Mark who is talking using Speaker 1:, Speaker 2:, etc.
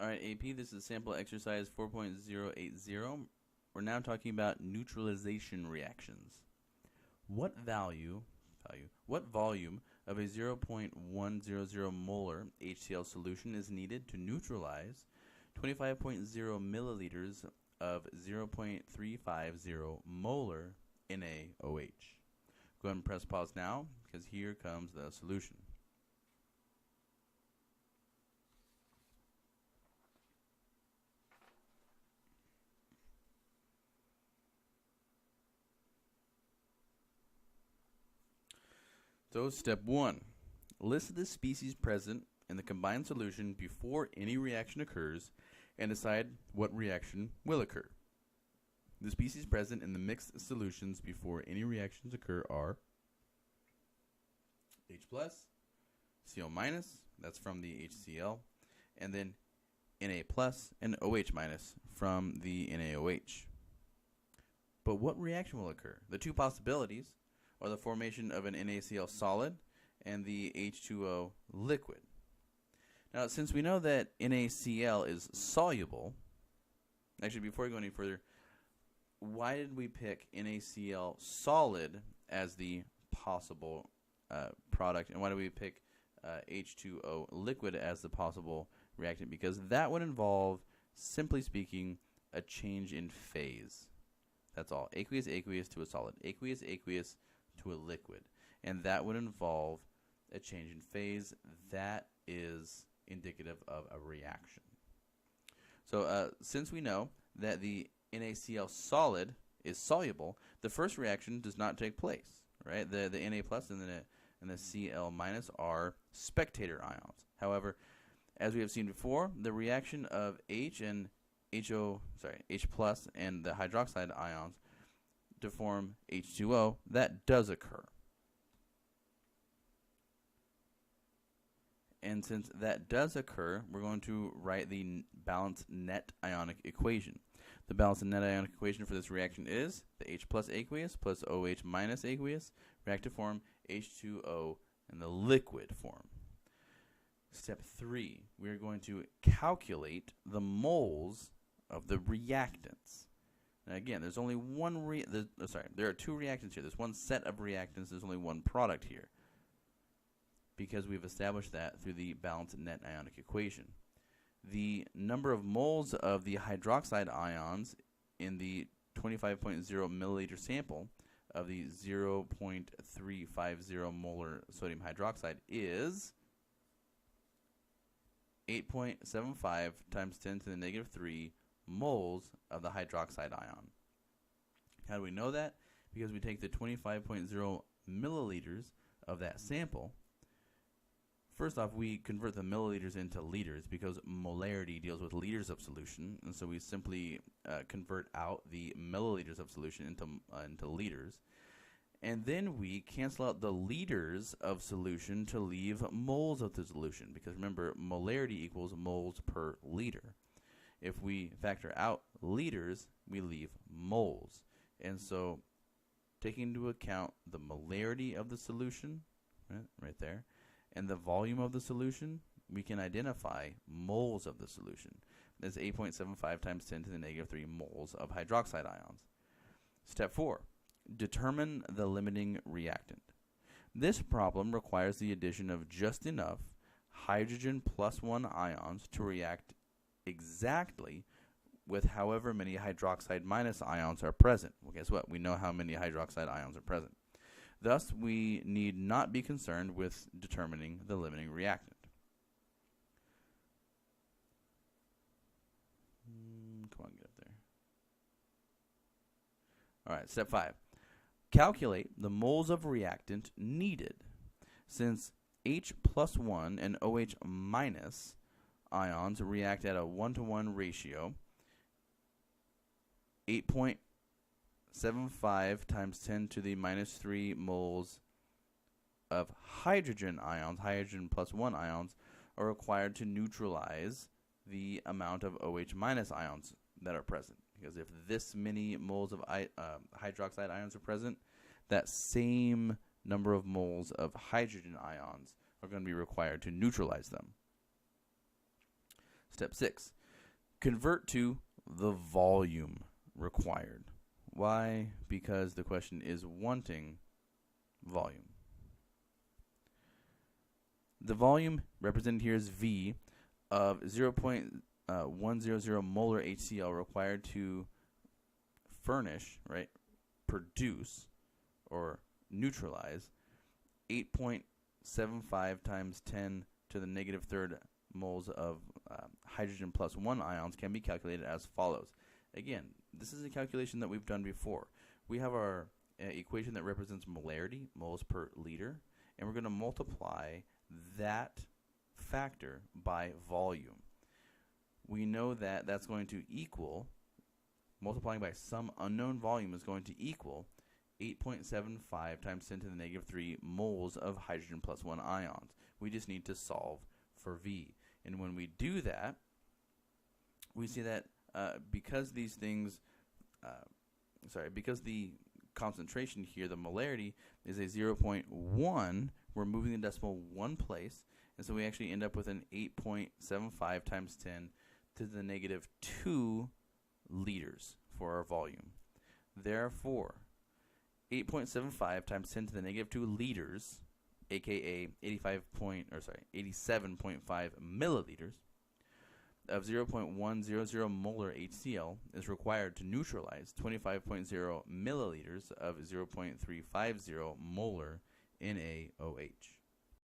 Speaker 1: All right, AP, this is sample exercise 4.080. We're now talking about neutralization reactions. What volume of a 0.100 molar HCl solution is needed to neutralize 25.0 milliliters of 0.350 molar NaOH? Go ahead and press pause now, because here comes the solution. So, step 1. List the species present in the combined solution before any reaction occurs and decide what reaction will occur. The species present in the mixed solutions before any reactions occur are H+, Cl-, that's from the HCl, and then Na+, and OH- from the NaOH. But what reaction will occur? The two possibilities are the formation of an NaCl solid and the H2O liquid. Now, since we know that NaCl is soluble, actually, before we go any further, why did we pick NaCl solid as the possible product, and why did we pick H2O liquid as the possible reactant? Because that would involve, simply speaking, a change in phase. That's all. Aqueous to a solid. Aqueous to a liquid. And that would involve a change in phase. That is indicative of a reaction. So since we know that the NaCl solid is soluble, the first reaction does not take place, right? The Na plus and the Cl minus are spectator ions. However, as we have seen before, the reaction of H plus and the hydroxide ions to form H2O, that does occur. And since that does occur, we're going to write the balanced net ionic equation. The balanced net ionic equation for this reaction is the H plus aqueous plus OH minus aqueous react to form H2O in the liquid form. Step 3, we are going to calculate the moles of the reactants. Now again, there's only one there are two reactants here. There's one set of reactants, there's only one product here, because we've established that through the balanced net ionic equation. The number of moles of the hydroxide ions in the 25.0 milliliter sample of the 0.350 molar sodium hydroxide is 8.75 times 10 to the negative 3 moles of the hydroxide ion. How do we know that? Because we take the 25.0 milliliters of that sample. First off, we convert the milliliters into liters because molarity deals with liters of solution, and so we simply convert out the milliliters of solution into liters. And then we cancel out the liters of solution to leave moles of the solution, because remember, molarity equals moles per liter. If we factor out liters, we leave moles. And so, taking into account the molarity of the solution, right there, and the volume of the solution, we can identify moles of the solution. That's 8.75 times 10 to the negative 3 moles of hydroxide ions. Step 4, determine the limiting reactant. This problem requires the addition of just enough hydrogen plus 1 ions to react exactly with however many hydroxide minus ions are present. Well, guess what? We know how many hydroxide ions are present. Thus, we need not be concerned with determining the limiting reactant. Come on, get up there. All right, step 5. Calculate the moles of reactant needed. Since H plus 1 and OH minus ions react at a 1-to-1 ratio, 8.75 times 10 to the minus 3 moles of hydrogen ions, hydrogen plus 1 ions, are required to neutralize the amount of OH minus ions that are present. Because if this many moles of hydroxide ions are present, that same number of moles of hydrogen ions are going to be required to neutralize them. Step 6. Convert to the volume required. Why? Because the question is wanting volume. The volume represented here is V of 0.100 molar HCl required to furnish, right, produce, or neutralize 8.75 times 10 to the negative third moles of hydrogen plus 1 ions can be calculated as follows. Again, this is a calculation that we've done before. We have our equation that represents molarity, moles per liter, and we're going to multiply that factor by volume. We know that that's going to equal, multiplying by some unknown volume is going to equal 8.75 times 10 to the negative 3 moles of hydrogen plus 1 ions. We just need to solve for V. And when we do that, we see that because these things, because the concentration here, the molarity, is a 0.1, we're moving the decimal one place, and so we actually end up with an 8.75 times 10 to the negative 2 liters for our volume. Therefore, 8.75 times 10 to the negative 2 liters, aka 87.5 milliliters of 0.100 molar HCl is required to neutralize 25.0 milliliters of 0.350 molar NaOH.